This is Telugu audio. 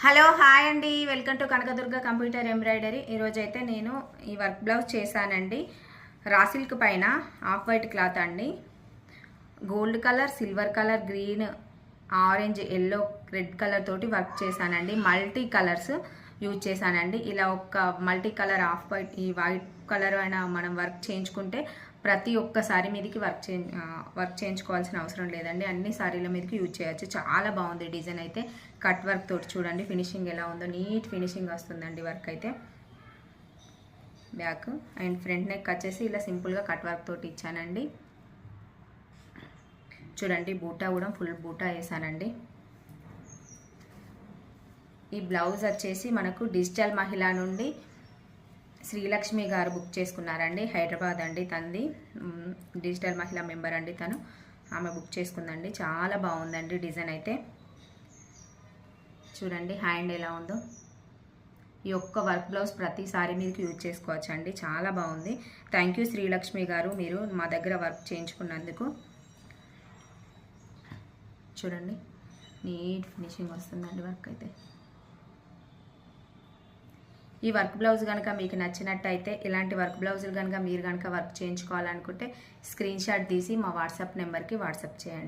హలో హాయ్ అండి, welcome to Kanakadurga computer embroidery. ఈరోజు అయితే నేను ఈ వర్క్ బ్లౌజ్ చేశానండి. రా సిల్క్ పైన ఆఫ్ వైట్ క్లాత్ అండి, gold colour, silver colour, green, orange, yellow, red colour తోటి వర్క్ చేశానండి. మల్టీ కలర్స్ యూజ్ చేశానండి. ఇలా ఒక మల్టీ కలర్ ఆఫ్ వైట్, ఈ వైట్ కలర్ అయినా మనం వర్క్ చేయించుకుంటే ప్రతి ఒక్క సారీ మీదకి వర్క్ చేయించుకోవాల్సిన అవసరం లేదండి. అన్ని సారీల మీదకి యూజ్ చేయొచ్చు. చాలా బాగుంది డిజైన్ అయితే. కట్ వర్క్ తోటి చూడండి ఫినిషింగ్ ఎలా ఉందో, నీట్ ఫినిషింగ్ వస్తుందండి వర్క్ అయితే. బ్యాక్ అండ్ ఫ్రంట్ నెక్ వచ్చేసి ఇలా సింపుల్గా కట్ వర్క్ తోటి ఇచ్చానండి. చూడండి బూటా కూడా ఫుల్ బూటా వేసానండి. ఈ బ్లౌజ్ వచ్చేసి మనకు డిజిటల్ మహిళ నుండి శ్రీలక్ష్మి గారు బుక్ చేసుకున్నారండి. హైదరాబాద్ అండి తంది, డిజిటల్ మహిళా మెంబర్ అండి తను. ఆమె బుక్ చేసుకుందండి. చాలా బాగుందండి డిజైన్ అయితే. చూడండి హ్యాండ్ ఎలా ఉందో. ఈ ఒక్క వర్క్ బ్లౌజ్ ప్రతిసారి మీదకి యూజ్ చేసుకోవచ్చు అండి. చాలా బాగుంది. థ్యాంక్ యూ శ్రీలక్ష్మి గారు, మీరు మా దగ్గర వర్క్ చేయించుకున్నందుకు. చూడండి నీట్ ఫినిషింగ్ వస్తుందండి వర్క్ అయితే. ఈ వర్క్ బ్లౌజ్ కనుక మీకు నచ్చినట్టయితే, ఇలాంటి వర్క్ బ్లౌజులు కనుక మీరు కనుక వర్క్ చేయించుకోవాలనుకుంటే స్క్రీన్ షాట్ తీసి మా వాట్సాప్ నెంబర్కి వాట్సాప్ చేయండి.